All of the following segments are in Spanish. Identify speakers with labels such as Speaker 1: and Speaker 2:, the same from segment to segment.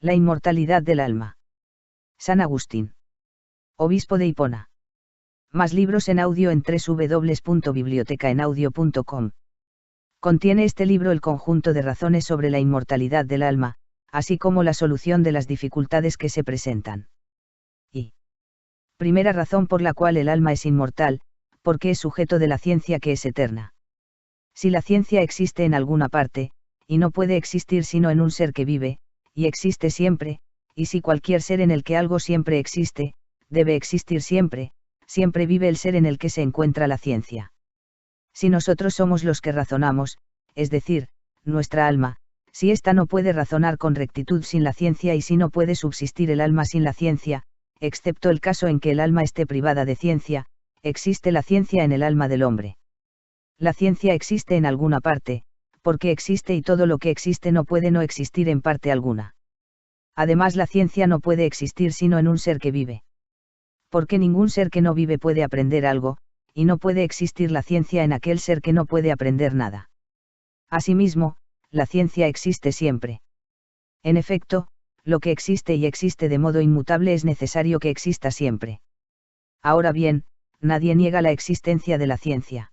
Speaker 1: La inmortalidad del alma. San Agustín. Obispo de Hipona. Más libros en audio en www.bibliotecaenaudio.com. Contiene este libro el conjunto de razones sobre la inmortalidad del alma, así como la solución de las dificultades que se presentan. Y. Primera razón por la cual el alma es inmortal, porque es sujeto de la ciencia que es eterna. Si la ciencia existe en alguna parte, y no puede existir sino en un ser que vive, y existe siempre, y si cualquier ser en el que algo siempre existe, debe existir siempre, siempre vive el ser en el que se encuentra la ciencia. Si nosotros somos los que razonamos, es decir, nuestra alma, si ésta no puede razonar con rectitud sin la ciencia y si no puede subsistir el alma sin la ciencia, excepto el caso en que el alma esté privada de ciencia, existe la ciencia en el alma del hombre. La ciencia existe en alguna parte, porque existe y todo lo que existe no puede no existir en parte alguna. Además la ciencia no puede existir sino en un ser que vive. Porque ningún ser que no vive puede aprender algo, y no puede existir la ciencia en aquel ser que no puede aprender nada. Asimismo, la ciencia existe siempre. En efecto, lo que existe y existe de modo inmutable es necesario que exista siempre. Ahora bien, nadie niega la existencia de la ciencia.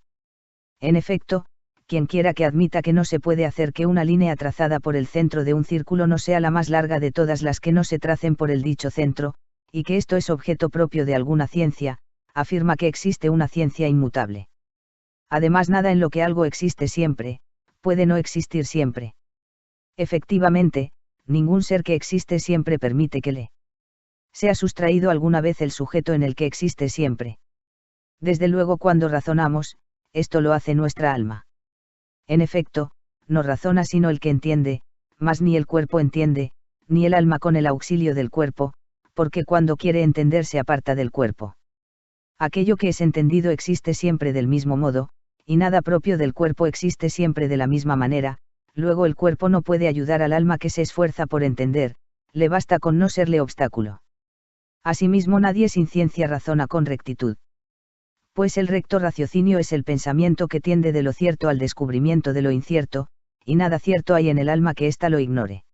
Speaker 1: En efecto, quien quiera que admita que no se puede hacer que una línea trazada por el centro de un círculo no sea la más larga de todas las que no se tracen por el dicho centro, y que esto es objeto propio de alguna ciencia, afirma que existe una ciencia inmutable. Además, nada en lo que algo existe siempre, puede no existir siempre. Efectivamente, ningún ser que existe siempre permite que le sea sustraído alguna vez el sujeto en el que existe siempre. Desde luego, cuando razonamos, esto lo hace nuestra alma. En efecto, no razona sino el que entiende, mas ni el cuerpo entiende, ni el alma con el auxilio del cuerpo, porque cuando quiere entender se aparta del cuerpo. Aquello que es entendido existe siempre del mismo modo, y nada propio del cuerpo existe siempre de la misma manera, luego el cuerpo no puede ayudar al alma que se esfuerza por entender, le basta con no serle obstáculo. Asimismo, nadie sin ciencia razona con rectitud. Pues el recto raciocinio es el pensamiento que tiende de lo cierto al descubrimiento de lo incierto, y nada cierto hay en el alma que ésta lo ignore.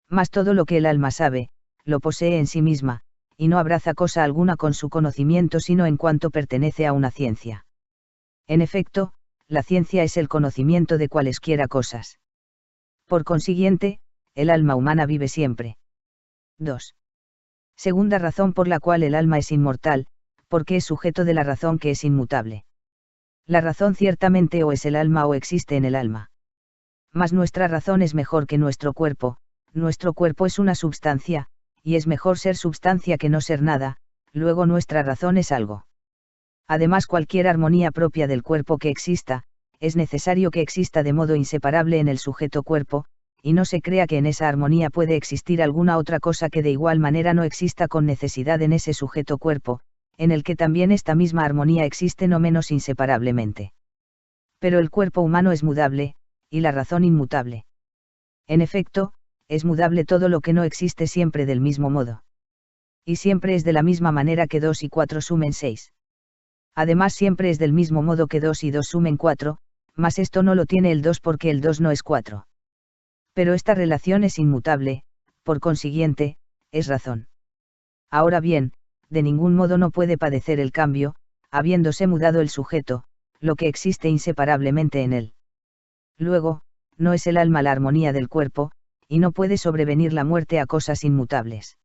Speaker 1: Mas todo lo que el alma sabe, lo posee en sí misma, y no abraza cosa alguna con su conocimiento sino en cuanto pertenece a una ciencia. En efecto, la ciencia es el conocimiento de cualesquiera cosas. Por consiguiente, el alma humana vive siempre. 2. Segunda razón por la cual el alma es inmortal, porque es sujeto de la razón que es inmutable. La razón ciertamente o es el alma o existe en el alma. Mas nuestra razón es mejor que nuestro cuerpo es una substancia, y es mejor ser substancia que no ser nada, luego nuestra razón es algo. Además, cualquier armonía propia del cuerpo que exista, es necesario que exista de modo inseparable en el sujeto cuerpo, y no se crea que en esa armonía puede existir alguna otra cosa que de igual manera no exista con necesidad en ese sujeto cuerpo, en el que también esta misma armonía existe no menos inseparablemente. Pero el cuerpo humano es mudable, y la razón inmutable. En efecto, es mudable todo lo que no existe siempre del mismo modo. Y siempre es de la misma manera que 2 y 4 sumen 6. Además, siempre es del mismo modo que 2 y 2 sumen 4, mas esto no lo tiene el 2 porque el 2 no es 4. Pero esta relación es inmutable, por consiguiente, es razón. Ahora bien, de ningún modo no puede padecer el cambio, habiéndose mudado el sujeto, lo que existe inseparablemente en él. Luego, no es el alma la armonía del cuerpo, y no puede sobrevenir la muerte a cosas inmutables.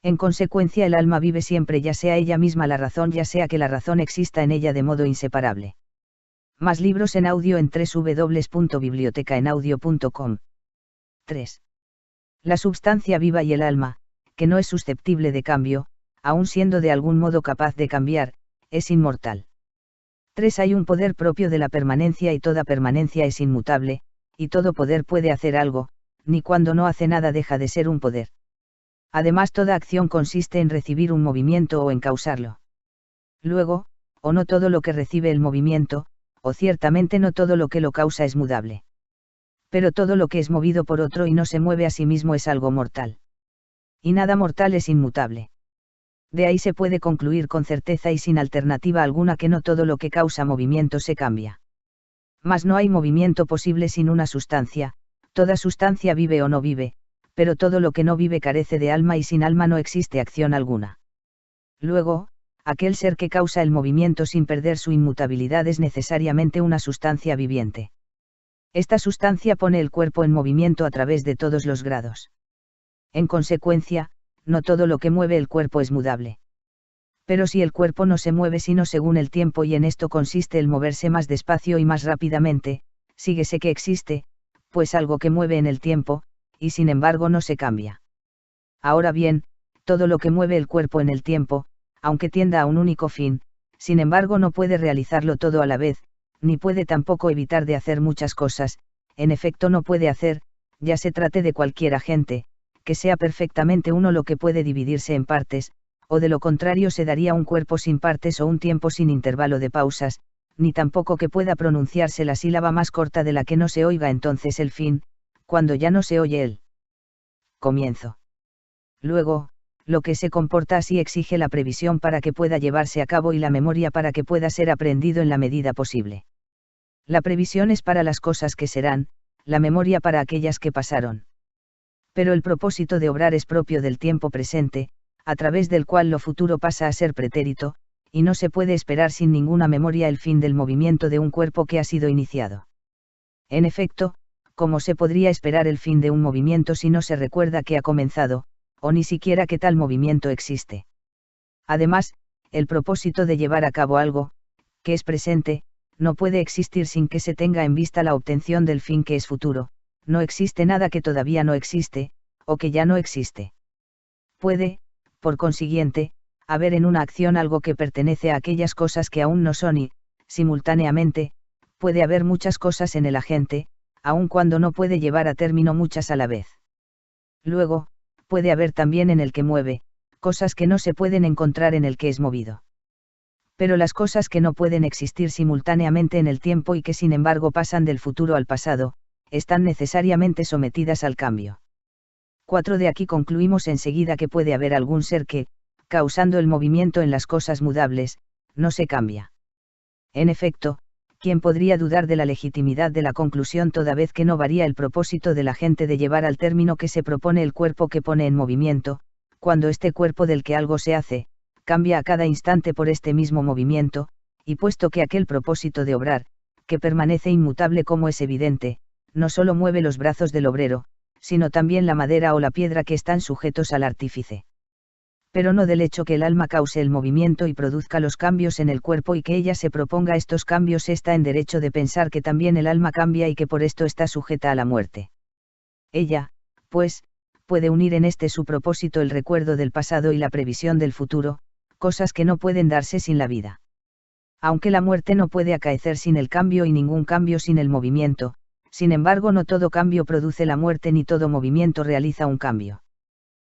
Speaker 1: En consecuencia, el alma vive siempre, ya sea ella misma la razón, ya sea que la razón exista en ella de modo inseparable. Más libros en audio en www.bibliotecaenaudio.com. 3. La substancia viva y el alma, que no es susceptible de cambio, aun siendo de algún modo capaz de cambiar, es inmortal. 3. Hay un poder propio de la permanencia y toda permanencia es inmutable, y todo poder puede hacer algo, ni cuando no hace nada deja de ser un poder. Además, toda acción consiste en recibir un movimiento o en causarlo. Luego, o no todo lo que recibe el movimiento, o ciertamente no todo lo que lo causa es mudable. Pero todo lo que es movido por otro y no se mueve a sí mismo es algo mortal. Y nada mortal es inmutable. De ahí se puede concluir con certeza y sin alternativa alguna que no todo lo que causa movimiento se cambia. Mas no hay movimiento posible sin una sustancia, toda sustancia vive o no vive, pero todo lo que no vive carece de alma y sin alma no existe acción alguna. Luego, aquel ser que causa el movimiento sin perder su inmutabilidad es necesariamente una sustancia viviente. Esta sustancia pone el cuerpo en movimiento a través de todos los grados. En consecuencia, no todo lo que mueve el cuerpo es mudable. Pero si el cuerpo no se mueve sino según el tiempo y en esto consiste el moverse más despacio y más rápidamente, síguese que existe, pues algo que mueve en el tiempo, y sin embargo no se cambia. Ahora bien, todo lo que mueve el cuerpo en el tiempo, aunque tienda a un único fin, sin embargo no puede realizarlo todo a la vez, ni puede tampoco evitar de hacer muchas cosas, en efecto no puede hacer, ya se trate de cualquier agente, que sea perfectamente uno lo que puede dividirse en partes, o de lo contrario se daría un cuerpo sin partes o un tiempo sin intervalo de pausas, ni tampoco que pueda pronunciarse la sílaba más corta de la que no se oiga entonces el fin, cuando ya no se oye el comienzo. Luego, lo que se comporta así exige la previsión para que pueda llevarse a cabo y la memoria para que pueda ser aprendido en la medida posible. La previsión es para las cosas que serán, la memoria para aquellas que pasaron. Pero el propósito de obrar es propio del tiempo presente, a través del cual lo futuro pasa a ser pretérito, y no se puede esperar sin ninguna memoria el fin del movimiento de un cuerpo que ha sido iniciado. En efecto, ¿cómo se podría esperar el fin de un movimiento si no se recuerda que ha comenzado, o ni siquiera que tal movimiento existe? Además, el propósito de llevar a cabo algo, que es presente, no puede existir sin que se tenga en vista la obtención del fin que es futuro. No existe nada que todavía no existe, o que ya no existe. Puede, por consiguiente, haber en una acción algo que pertenece a aquellas cosas que aún no son y, simultáneamente, puede haber muchas cosas en el agente, aun cuando no puede llevar a término muchas a la vez. Luego, puede haber también en el que mueve, cosas que no se pueden encontrar en el que es movido. Pero las cosas que no pueden existir simultáneamente en el tiempo y que sin embargo pasan del futuro al pasado, están necesariamente sometidas al cambio. 4. De aquí concluimos enseguida que puede haber algún ser que, causando el movimiento en las cosas mudables, no se cambia. En efecto, ¿quién podría dudar de la legitimidad de la conclusión toda vez que no varía el propósito del agente de llevar al término que se propone el cuerpo que pone en movimiento, cuando este cuerpo del que algo se hace, cambia a cada instante por este mismo movimiento, y puesto que aquel propósito de obrar, que permanece inmutable como es evidente, no solo mueve los brazos del obrero, sino también la madera o la piedra que están sujetos al artífice. Pero no del hecho que el alma cause el movimiento y produzca los cambios en el cuerpo y que ella se proponga estos cambios está en derecho de pensar que también el alma cambia y que por esto está sujeta a la muerte. Ella, pues, puede unir en este su propósito el recuerdo del pasado y la previsión del futuro, cosas que no pueden darse sin la vida. Aunque la muerte no puede acaecer sin el cambio y ningún cambio sin el movimiento, sin embargo no todo cambio produce la muerte ni todo movimiento realiza un cambio.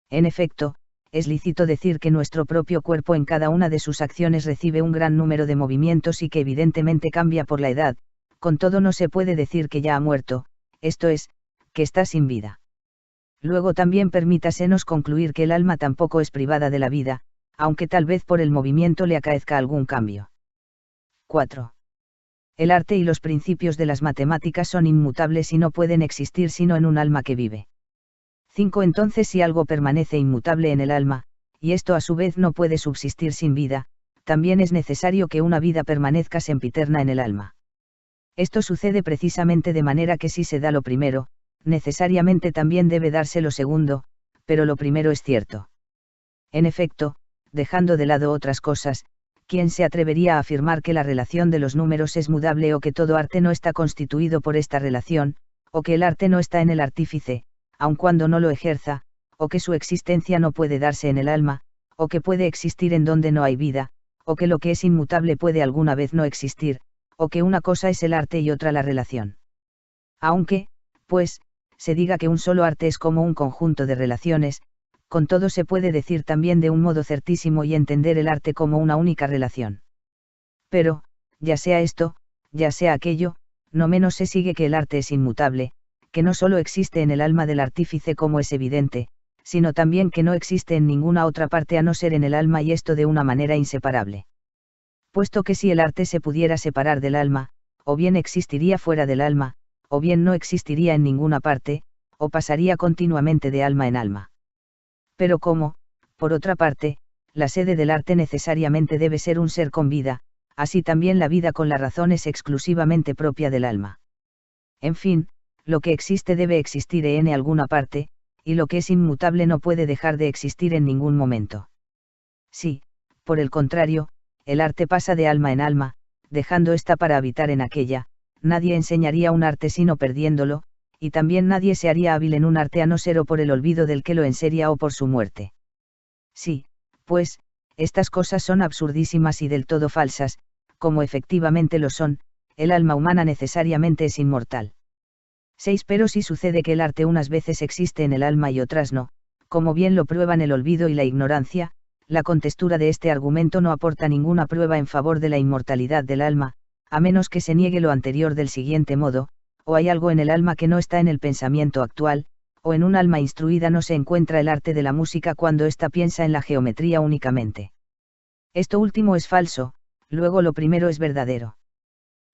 Speaker 1: En efecto, es lícito decir que nuestro propio cuerpo en cada una de sus acciones recibe un gran número de movimientos y que evidentemente cambia por la edad, con todo no se puede decir que ya ha muerto, esto es, que está sin vida. Luego también permítasenos concluir que el alma tampoco es privada de la vida, aunque tal vez por el movimiento le acaezca algún cambio. 4. El arte y los principios de las matemáticas son inmutables y no pueden existir sino en un alma que vive. 5. Entonces si algo permanece inmutable en el alma, y esto a su vez no puede subsistir sin vida, también es necesario que una vida permanezca sempiterna en el alma. Esto sucede precisamente de manera que si se da lo primero, necesariamente también debe darse lo segundo, pero lo primero es cierto. En efecto, dejando de lado otras cosas, ¿quién se atrevería a afirmar que la relación de los números es mudable o que todo arte no está constituido por esta relación, o que el arte no está en el artífice, aun cuando no lo ejerza, o que su existencia no puede darse en el alma, o que puede existir en donde no hay vida, o que lo que es inmutable puede alguna vez no existir, o que una cosa es el arte y otra la relación? Aunque, pues, se diga que un solo arte es como un conjunto de relaciones, con todo se puede decir también de un modo certísimo y entender el arte como una única relación. Pero, ya sea esto, ya sea aquello, no menos se sigue que el arte es inmutable, que no solo existe en el alma del artífice como es evidente, sino también que no existe en ninguna otra parte a no ser en el alma y esto de una manera inseparable. Puesto que si el arte se pudiera separar del alma, o bien existiría fuera del alma, o bien no existiría en ninguna parte, o pasaría continuamente de alma en alma. Pero como, por otra parte, la sede del arte necesariamente debe ser un ser con vida, así también la vida con la razón es exclusivamente propia del alma. En fin, lo que existe debe existir en alguna parte, y lo que es inmutable no puede dejar de existir en ningún momento. Si, por el contrario, el arte pasa de alma en alma, dejando ésta para habitar en aquella, nadie enseñaría un arte sino perdiéndolo, y también nadie se haría hábil en un arte a no ser o por el olvido del que lo enseña o por su muerte. Sí, pues, estas cosas son absurdísimas y del todo falsas, como efectivamente lo son, el alma humana necesariamente es inmortal. 6. Pero sí sucede que el arte unas veces existe en el alma y otras no, como bien lo prueban el olvido y la ignorancia. La contextura de este argumento no aporta ninguna prueba en favor de la inmortalidad del alma, a menos que se niegue lo anterior del siguiente modo: o hay algo en el alma que no está en el pensamiento actual, o en un alma instruida no se encuentra el arte de la música cuando ésta piensa en la geometría únicamente. Esto último es falso, luego lo primero es verdadero.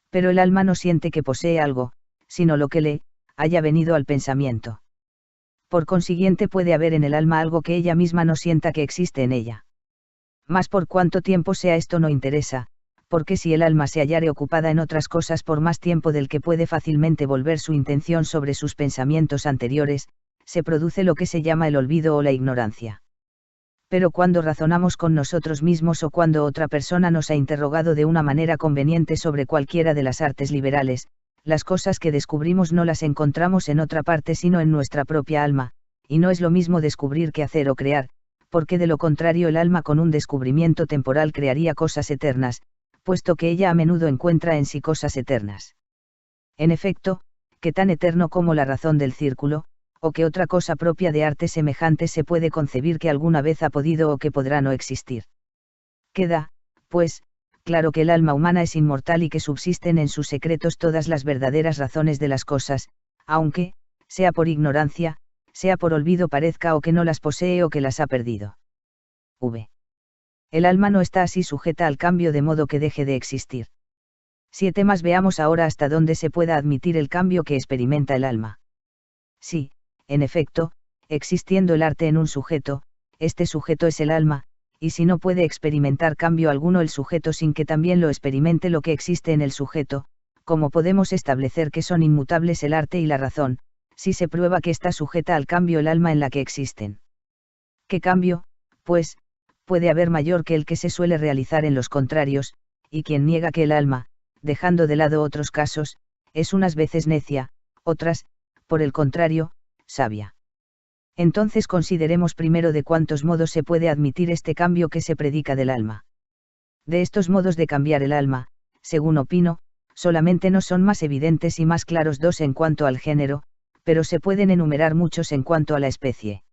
Speaker 1: Pero el alma no siente que posee algo, sino lo que le haya venido al pensamiento. Por consiguiente puede haber en el alma algo que ella misma no sienta que existe en ella. Mas por cuánto tiempo sea esto no interesa, porque si el alma se hallare ocupada en otras cosas por más tiempo del que puede fácilmente volver su intención sobre sus pensamientos anteriores, se produce lo que se llama el olvido o la ignorancia. Pero cuando razonamos con nosotros mismos o cuando otra persona nos ha interrogado de una manera conveniente sobre cualquiera de las artes liberales, las cosas que descubrimos no las encontramos en otra parte sino en nuestra propia alma, y no es lo mismo descubrir que hacer o crear, porque de lo contrario el alma con un descubrimiento temporal crearía cosas eternas, puesto que ella a menudo encuentra en sí cosas eternas. En efecto, que tan eterno como la razón del círculo, o que otra cosa propia de arte semejante se puede concebir que alguna vez ha podido o que podrá no existir. Queda, pues, claro que el alma humana es inmortal y que subsisten en sus secretos todas las verdaderas razones de las cosas, aunque, sea por ignorancia, sea por olvido parezca o que no las posee o que las ha perdido. V. El alma no está así sujeta al cambio de modo que deje de existir. 7. Más veamos ahora hasta dónde se pueda admitir el cambio que experimenta el alma. Sí, en efecto, existiendo el arte en un sujeto, este sujeto es el alma, y si no puede experimentar cambio alguno el sujeto sin que también lo experimente lo que existe en el sujeto, ¿cómo podemos establecer que son inmutables el arte y la razón, si se prueba que está sujeta al cambio el alma en la que existen? ¿Qué cambio, pues, puede haber mayor que el que se suele realizar en los contrarios, y quien niega que el alma, dejando de lado otros casos, es unas veces necia, otras, por el contrario, sabia? Entonces consideremos primero de cuántos modos se puede admitir este cambio que se predica del alma. De estos modos de cambiar el alma, según opino, solamente no son más evidentes y más claros dos en cuanto al género, pero se pueden enumerar muchos en cuanto a la especie.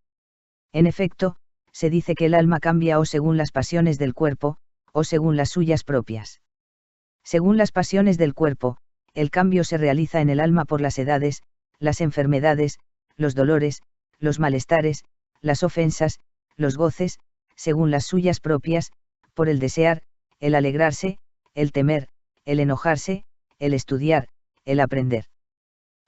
Speaker 1: En efecto, se dice que el alma cambia o según las pasiones del cuerpo, o según las suyas propias. Según las pasiones del cuerpo, el cambio se realiza en el alma por las edades, las enfermedades, los dolores, los malestares, las ofensas, los goces, según las suyas propias, por el desear, el alegrarse, el temer, el enojarse, el estudiar, el aprender.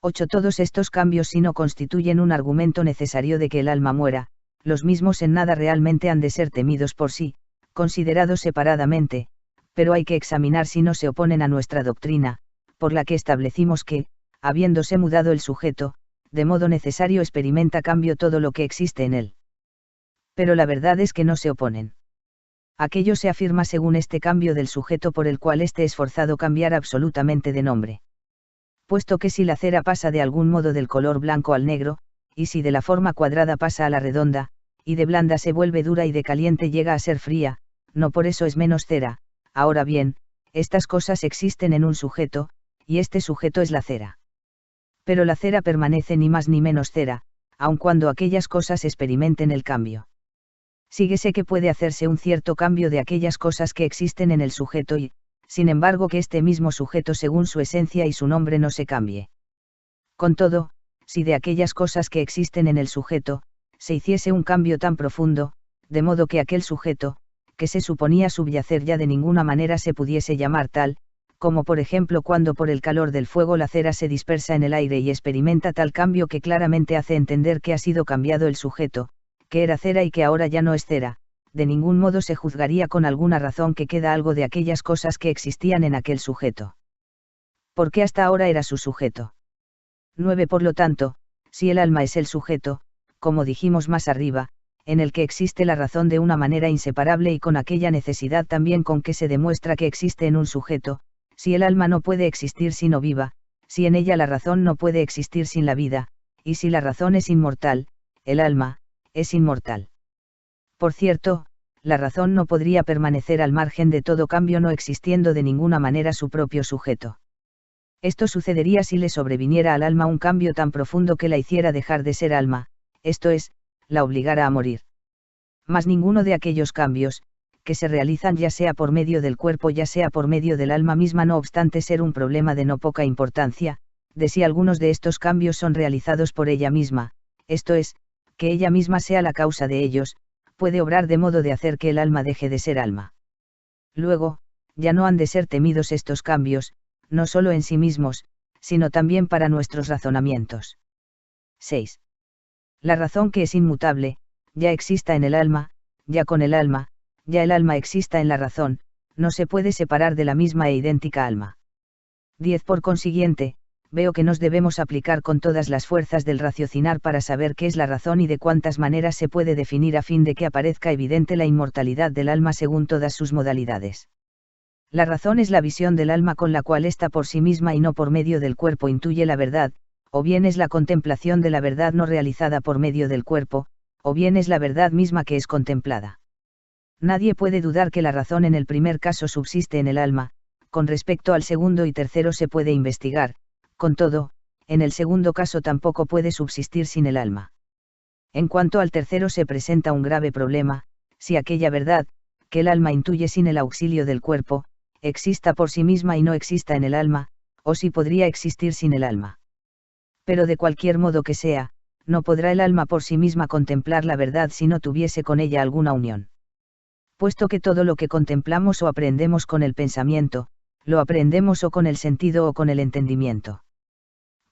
Speaker 1: 8. Todos estos cambios si no constituyen un argumento necesario de que el alma muera, los mismos en nada realmente han de ser temidos por sí, considerados separadamente, pero hay que examinar si no se oponen a nuestra doctrina, por la que establecimos que, habiéndose mudado el sujeto, de modo necesario experimenta cambio todo lo que existe en él. Pero la verdad es que no se oponen. Aquello se afirma según este cambio del sujeto por el cual éste es forzado cambiar absolutamente de nombre. Puesto que si la cera pasa de algún modo del color blanco al negro, y si de la forma cuadrada pasa a la redonda, y de blanda se vuelve dura y de caliente llega a ser fría, no por eso es menos cera. Ahora bien, estas cosas existen en un sujeto, y este sujeto es la cera. Pero la cera permanece ni más ni menos cera, aun cuando aquellas cosas experimenten el cambio. Síguese que puede hacerse un cierto cambio de aquellas cosas que existen en el sujeto y, sin embargo, que este mismo sujeto según su esencia y su nombre no se cambie. Con todo, si de aquellas cosas que existen en el sujeto, se hiciese un cambio tan profundo, de modo que aquel sujeto, que se suponía subyacer ya de ninguna manera se pudiese llamar tal, como por ejemplo cuando por el calor del fuego la cera se dispersa en el aire y experimenta tal cambio que claramente hace entender que ha sido cambiado el sujeto, que era cera y que ahora ya no es cera, de ningún modo se juzgaría con alguna razón que queda algo de aquellas cosas que existían en aquel sujeto. Porque hasta ahora era su sujeto. 9. Por lo tanto, si el alma es el sujeto, como dijimos más arriba, en el que existe la razón de una manera inseparable y con aquella necesidad también con que se demuestra que existe en un sujeto, si el alma no puede existir si no viva, si en ella la razón no puede existir sin la vida, y si la razón es inmortal, el alma, es inmortal. Por cierto, la razón no podría permanecer al margen de todo cambio no existiendo de ninguna manera su propio sujeto. Esto sucedería si le sobreviniera al alma un cambio tan profundo que la hiciera dejar de ser alma, esto es, la obligara a morir. Mas ninguno de aquellos cambios, que se realizan ya sea por medio del cuerpo ya sea por medio del alma misma no obstante ser un problema de no poca importancia, de si algunos de estos cambios son realizados por ella misma, esto es, que ella misma sea la causa de ellos, puede obrar de modo de hacer que el alma deje de ser alma. Luego, ya no han de ser temidos estos cambios, no solo en sí mismos, sino también para nuestros razonamientos. 6. La razón que es inmutable, ya exista en el alma, ya con el alma, ya el alma exista en la razón, no se puede separar de la misma e idéntica alma. 10. Por consiguiente, veo que nos debemos aplicar con todas las fuerzas del raciocinar para saber qué es la razón y de cuántas maneras se puede definir a fin de que aparezca evidente la inmortalidad del alma según todas sus modalidades. La razón es la visión del alma con la cual ésta por sí misma y no por medio del cuerpo intuye la verdad, o bien es la contemplación de la verdad no realizada por medio del cuerpo, o bien es la verdad misma que es contemplada. Nadie puede dudar que la razón en el primer caso subsiste en el alma, con respecto al segundo y tercero se puede investigar, con todo, en el segundo caso tampoco puede subsistir sin el alma. En cuanto al tercero se presenta un grave problema, si aquella verdad, que el alma intuye sin el auxilio del cuerpo, exista por sí misma y no exista en el alma, o si podría existir sin el alma. Pero de cualquier modo que sea, no podrá el alma por sí misma contemplar la verdad si no tuviese con ella alguna unión. Puesto que todo lo que contemplamos o aprendemos con el pensamiento, lo aprendemos o con el sentido o con el entendimiento.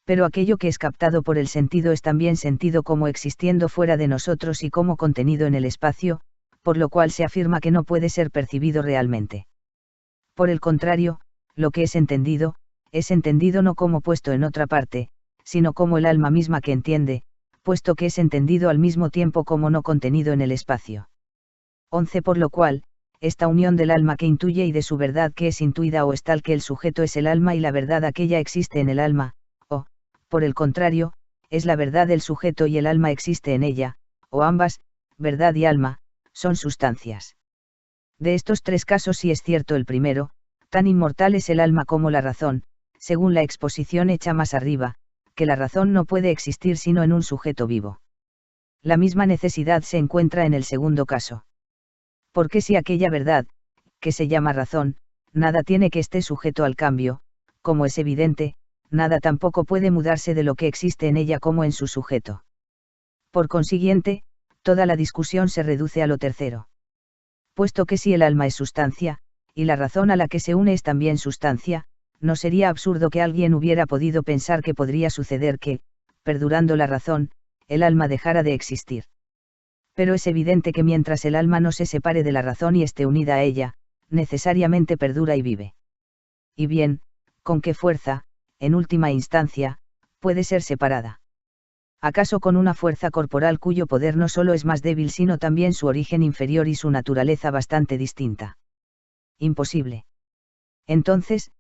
Speaker 1: Pero aquello que es captado por el sentido es también sentido como existiendo fuera de nosotros y como contenido en el espacio, por lo cual se afirma que no puede ser percibido realmente. Por el contrario, lo que es entendido no como puesto en otra parte, sino como el alma misma que entiende, puesto que es entendido al mismo tiempo como no contenido en el espacio. 11. Por lo cual, esta unión del alma que intuye y de su verdad que es intuida o es tal que el sujeto es el alma y la verdad aquella existe en el alma, o, por el contrario, es la verdad del sujeto y el alma existe en ella, o ambas, verdad y alma, son sustancias. De estos tres casos sí es cierto el primero, tan inmortal es el alma como la razón, según la exposición hecha más arriba, que la razón no puede existir sino en un sujeto vivo. La misma necesidad se encuentra en el segundo caso. Porque si aquella verdad, que se llama razón, nada tiene que esté sujeto al cambio, como es evidente, nada tampoco puede mudarse de lo que existe en ella como en su sujeto. Por consiguiente, toda la discusión se reduce a lo tercero. Puesto que si el alma es sustancia, y la razón a la que se une es también sustancia, no sería absurdo que alguien hubiera podido pensar que podría suceder que, perdurando la razón, el alma dejara de existir. Pero es evidente que mientras el alma no se separe de la razón y esté unida a ella, necesariamente perdura y vive. Y bien, ¿con qué fuerza, en última instancia, puede ser separada? ¿Acaso con una fuerza corporal cuyo poder no solo es más débil sino también su origen inferior y su naturaleza bastante distinta? Imposible. Entonces,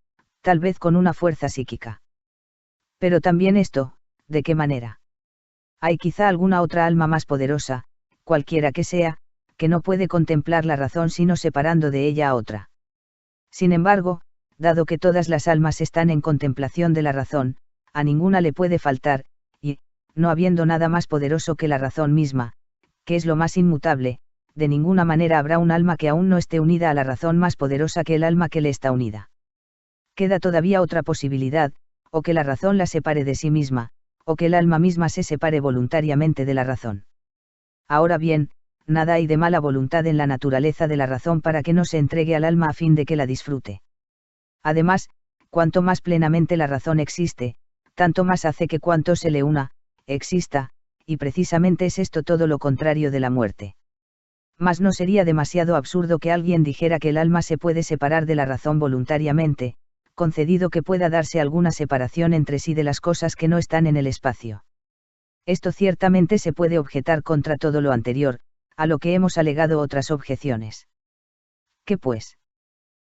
Speaker 1: tal vez con una fuerza psíquica. Pero también esto, ¿de qué manera? Hay quizá alguna otra alma más poderosa, cualquiera que sea, que no puede contemplar la razón sino separando de ella a otra. Sin embargo, dado que todas las almas están en contemplación de la razón, a ninguna le puede faltar, y, no habiendo nada más poderoso que la razón misma, que es lo más inmutable, de ninguna manera habrá un alma que aún no esté unida a la razón más poderosa que el alma que le está unida. Queda todavía otra posibilidad, o que la razón la separe de sí misma, o que el alma misma se separe voluntariamente de la razón. Ahora bien, nada hay de mala voluntad en la naturaleza de la razón para que no se entregue al alma a fin de que la disfrute. Además, cuanto más plenamente la razón existe, tanto más hace que cuanto se le una, exista, y precisamente es esto todo lo contrario de la muerte. Mas no sería demasiado absurdo que alguien dijera que el alma se puede separar de la razón voluntariamente, concedido que pueda darse alguna separación entre sí de las cosas que no están en el espacio. Esto ciertamente se puede objetar contra todo lo anterior, a lo que hemos alegado otras objeciones. ¿Qué pues?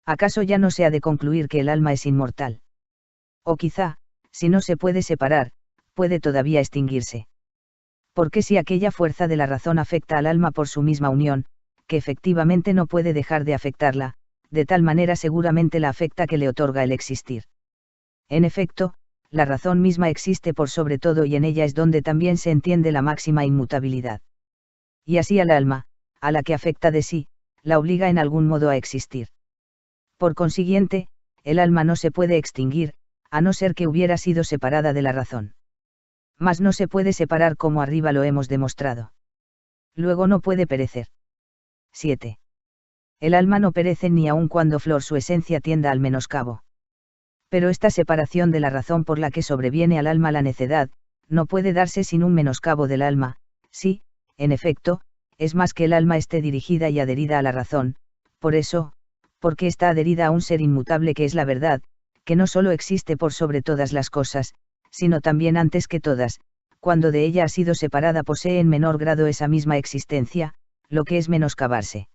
Speaker 1: ¿Acaso ya no se ha de concluir que el alma es inmortal? O quizá, si no se puede separar, puede todavía extinguirse. Porque si aquella fuerza de la razón afecta al alma por su misma unión, que efectivamente no puede dejar de afectarla, de tal manera seguramente la afecta que le otorga el existir. En efecto, la razón misma existe por sobre todo y en ella es donde también se entiende la máxima inmutabilidad. Y así al alma, a la que afecta de sí, la obliga en algún modo a existir. Por consiguiente, el alma no se puede extinguir, a no ser que hubiera sido separada de la razón. Mas no se puede separar como arriba lo hemos demostrado. Luego no puede perecer. 7. El alma no perece ni aun cuando flor su esencia tienda al menoscabo. Pero esta separación de la razón por la que sobreviene al alma la necedad, no puede darse sin un menoscabo del alma, sí, en efecto, es más que el alma esté dirigida y adherida a la razón, por eso, porque está adherida a un ser inmutable que es la verdad, que no solo existe por sobre todas las cosas, sino también antes que todas, cuando de ella ha sido separada posee en menor grado esa misma existencia, lo que es menoscabarse.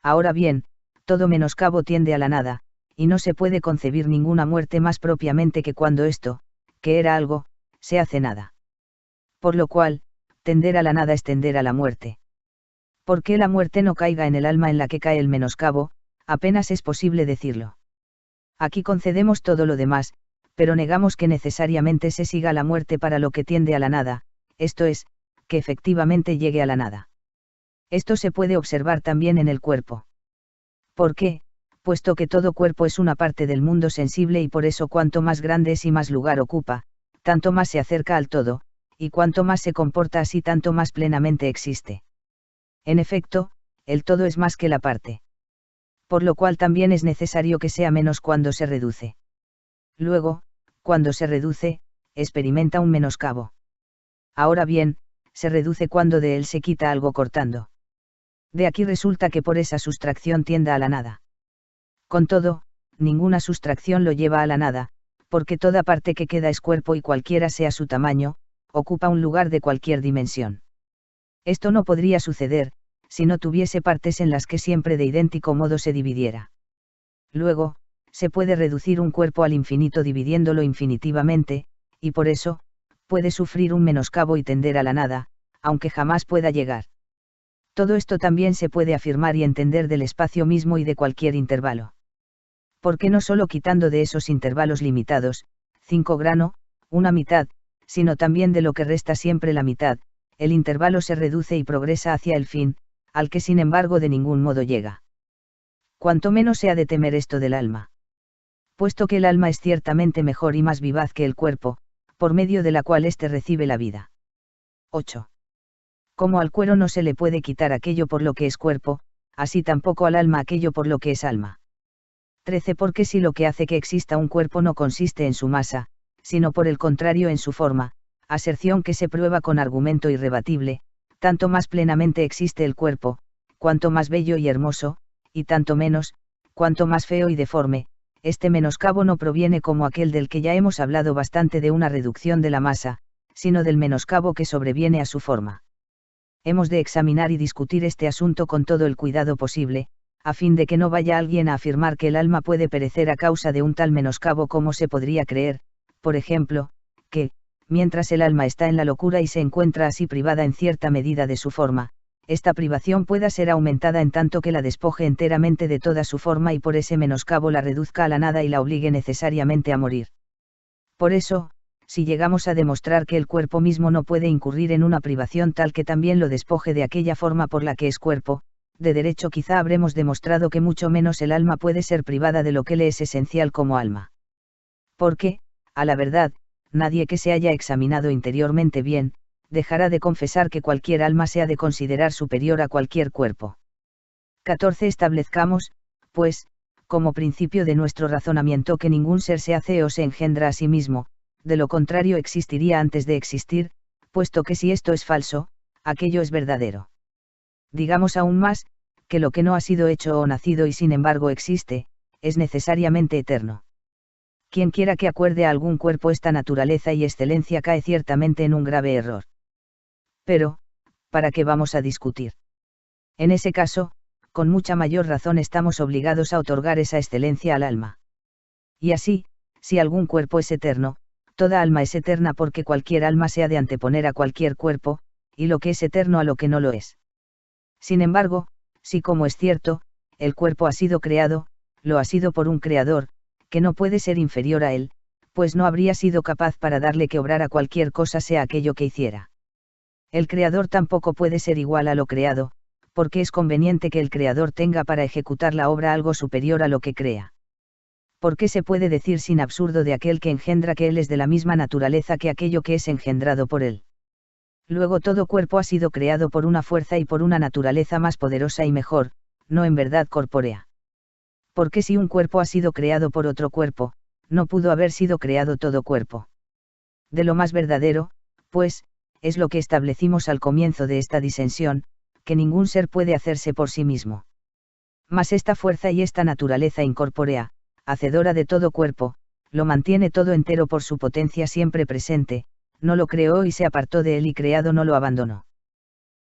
Speaker 1: Ahora bien, todo menoscabo tiende a la nada, y no se puede concebir ninguna muerte más propiamente que cuando esto, que era algo, se hace nada. Por lo cual, tender a la nada es tender a la muerte. ¿Por qué la muerte no caiga en el alma en la que cae el menoscabo? Apenas es posible decirlo. Aquí concedemos todo lo demás, pero negamos que necesariamente se siga la muerte para lo que tiende a la nada, esto es, que efectivamente llegue a la nada. Esto se puede observar también en el cuerpo. ¿Por qué? Puesto que todo cuerpo es una parte del mundo sensible y por eso cuanto más grande es y más lugar ocupa, tanto más se acerca al todo, y cuanto más se comporta así tanto más plenamente existe. En efecto, el todo es más que la parte. Por lo cual también es necesario que sea menos cuando se reduce. Luego, cuando se reduce, experimenta un menoscabo. Ahora bien, se reduce cuando de él se quita algo cortando. De aquí resulta que por esa sustracción tienda a la nada. Con todo, ninguna sustracción lo lleva a la nada, porque toda parte que queda es cuerpo y cualquiera sea su tamaño, ocupa un lugar de cualquier dimensión. Esto no podría suceder, si no tuviese partes en las que siempre de idéntico modo se dividiera. Luego, se puede reducir un cuerpo al infinito dividiéndolo infinitivamente, y por eso, puede sufrir un menoscabo y tender a la nada, aunque jamás pueda llegar. Todo esto también se puede afirmar y entender del espacio mismo y de cualquier intervalo. Porque no solo quitando de esos intervalos limitados, 5 grano, una mitad, sino también de lo que resta siempre la mitad, el intervalo se reduce y progresa hacia el fin, al que sin embargo de ningún modo llega. Cuanto menos se ha de temer esto del alma. Puesto que el alma es ciertamente mejor y más vivaz que el cuerpo, por medio de la cual éste recibe la vida. 8. Como al cuero no se le puede quitar aquello por lo que es cuerpo, así tampoco al alma aquello por lo que es alma. 13. Porque si lo que hace que exista un cuerpo no consiste en su masa, sino por el contrario en su forma, aserción que se prueba con argumento irrebatible, tanto más plenamente existe el cuerpo, cuanto más bello y hermoso, y tanto menos, cuanto más feo y deforme, este menoscabo no proviene como aquel del que ya hemos hablado bastante de una reducción de la masa, sino del menoscabo que sobreviene a su forma. Hemos de examinar y discutir este asunto con todo el cuidado posible, a fin de que no vaya alguien a afirmar que el alma puede perecer a causa de un tal menoscabo como se podría creer, por ejemplo, que, mientras el alma está en la locura y se encuentra así privada en cierta medida de su forma, esta privación pueda ser aumentada en tanto que la despoje enteramente de toda su forma y por ese menoscabo la reduzca a la nada y la obligue necesariamente a morir. Por eso, si llegamos a demostrar que el cuerpo mismo no puede incurrir en una privación tal que también lo despoje de aquella forma por la que es cuerpo, de derecho quizá habremos demostrado que mucho menos el alma puede ser privada de lo que le es esencial como alma. Porque, a la verdad, nadie que se haya examinado interiormente bien, dejará de confesar que cualquier alma se ha de considerar superior a cualquier cuerpo. 14. Establezcamos, pues, como principio de nuestro razonamiento, que ningún ser se hace o se engendra a sí mismo, de lo contrario existiría antes de existir, puesto que si esto es falso, aquello es verdadero. Digamos aún más, que lo que no ha sido hecho o nacido y sin embargo existe, es necesariamente eterno. Quien quiera que acuerde a algún cuerpo esta naturaleza y excelencia cae ciertamente en un grave error. Pero, ¿para qué vamos a discutir? En ese caso, con mucha mayor razón estamos obligados a otorgar esa excelencia al alma. Y así, si algún cuerpo es eterno, toda alma es eterna, porque cualquier alma se ha de anteponer a cualquier cuerpo, y lo que es eterno a lo que no lo es. Sin embargo, si, como es cierto, el cuerpo ha sido creado, lo ha sido por un creador, que no puede ser inferior a él, pues no habría sido capaz para darle que obrara cualquier cosa sea aquello que hiciera. El creador tampoco puede ser igual a lo creado, porque es conveniente que el creador tenga para ejecutar la obra algo superior a lo que crea. ¿Por qué se puede decir sin absurdo de aquel que engendra que él es de la misma naturaleza que aquello que es engendrado por él? Luego todo cuerpo ha sido creado por una fuerza y por una naturaleza más poderosa y mejor, no en verdad corpórea. Porque si un cuerpo ha sido creado por otro cuerpo, no pudo haber sido creado todo cuerpo. De lo más verdadero, pues, es lo que establecimos al comienzo de esta disensión, que ningún ser puede hacerse por sí mismo. Mas esta fuerza y esta naturaleza incorpórea, hacedora de todo cuerpo, lo mantiene todo entero por su potencia siempre presente, no lo creó y se apartó de él y creado no lo abandonó.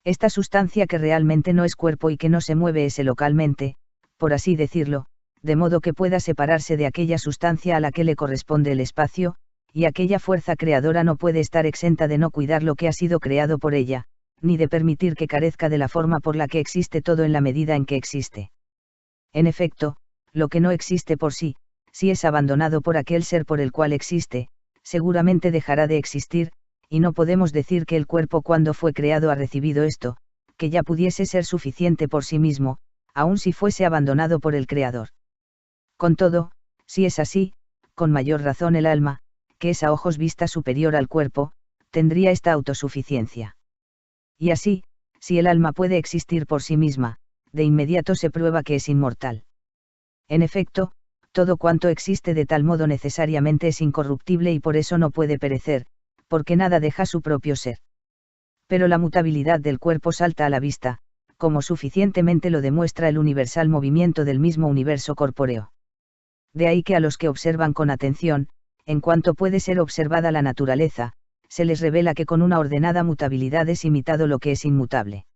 Speaker 1: Esta sustancia que realmente no es cuerpo y que no se mueve ese localmente, por así decirlo, de modo que pueda separarse de aquella sustancia a la que le corresponde el espacio, y aquella fuerza creadora no puede estar exenta de no cuidar lo que ha sido creado por ella, ni de permitir que carezca de la forma por la que existe todo en la medida en que existe. En efecto, lo que no existe por sí, si es abandonado por aquel ser por el cual existe, seguramente dejará de existir, y no podemos decir que el cuerpo cuando fue creado ha recibido esto, que ya pudiese ser suficiente por sí mismo, aun si fuese abandonado por el Creador. Con todo, si es así, con mayor razón el alma, que es a ojos vista superior al cuerpo, tendría esta autosuficiencia. Y así, si el alma puede existir por sí misma, de inmediato se prueba que es inmortal. En efecto, todo cuanto existe de tal modo necesariamente es incorruptible y por eso no puede perecer, porque nada deja su propio ser. Pero la mutabilidad del cuerpo salta a la vista, como suficientemente lo demuestra el universal movimiento del mismo universo corpóreo. De ahí que a los que observan con atención, en cuanto puede ser observada la naturaleza, se les revela que con una ordenada mutabilidad es imitado lo que es inmutable.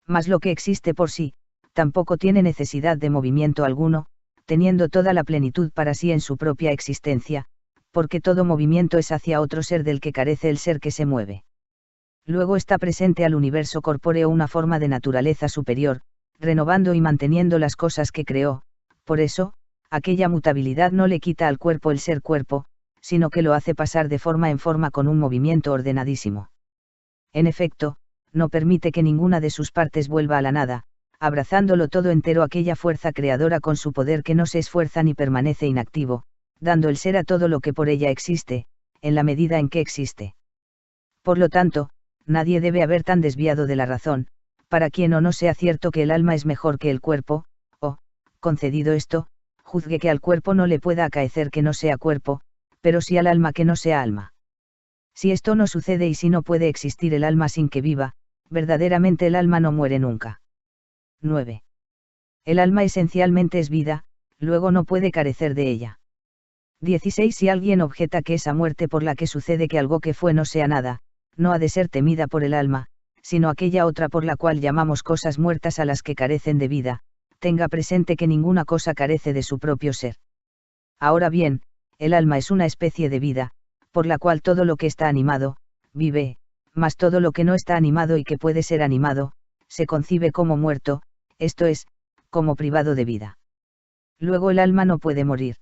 Speaker 1: Mas lo que existe por sí, tampoco tiene necesidad de movimiento alguno, teniendo toda la plenitud para sí en su propia existencia, porque todo movimiento es hacia otro ser del que carece el ser que se mueve. Luego está presente al universo corpóreo una forma de naturaleza superior, renovando y manteniendo las cosas que creó, por eso, aquella mutabilidad no le quita al cuerpo el ser cuerpo, sino que lo hace pasar de forma en forma con un movimiento ordenadísimo. En efecto, no permite que ninguna de sus partes vuelva a la nada, abrazándolo todo entero aquella fuerza creadora con su poder que no se esfuerza ni permanece inactivo, dando el ser a todo lo que por ella existe, en la medida en que existe. Por lo tanto, nadie debe haber tan desviado de la razón, para quien o no sea cierto que el alma es mejor que el cuerpo, o, concedido esto, juzgue que al cuerpo no le pueda acaecer que no sea cuerpo, pero sí al alma que no sea alma. Si esto no sucede y si no puede existir el alma sin que viva, verdaderamente el alma no muere nunca. 9. El alma esencialmente es vida, luego no puede carecer de ella. 16. Si alguien objeta que esa muerte por la que sucede que algo que fue no sea nada, no ha de ser temida por el alma, sino aquella otra por la cual llamamos cosas muertas a las que carecen de vida, tenga presente que ninguna cosa carece de su propio ser. Ahora bien, el alma es una especie de vida, por la cual todo lo que está animado, vive, mas todo lo que no está animado y que puede ser animado, se concibe como muerto, esto es, como privado de vida. Luego el alma no puede morir.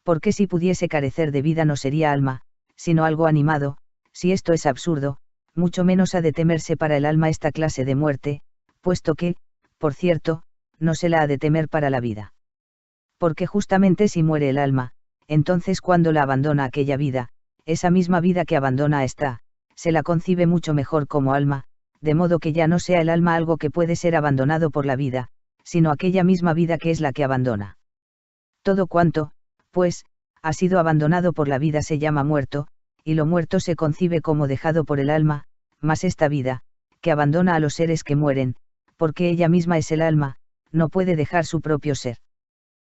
Speaker 1: Porque si pudiese carecer de vida no sería alma, sino algo animado. Si esto es absurdo, mucho menos ha de temerse para el alma esta clase de muerte, puesto que, por cierto, no se la ha de temer para la vida. Porque justamente si muere el alma, entonces cuando la abandona aquella vida, esa misma vida que abandona a esta, se la concibe mucho mejor como alma, de modo que ya no sea el alma algo que puede ser abandonado por la vida, sino aquella misma vida que es la que abandona. Todo cuanto, pues, ha sido abandonado por la vida se llama muerto, y lo muerto se concibe como dejado por el alma, mas esta vida, que abandona a los seres que mueren, porque ella misma es el alma, no puede dejar su propio ser.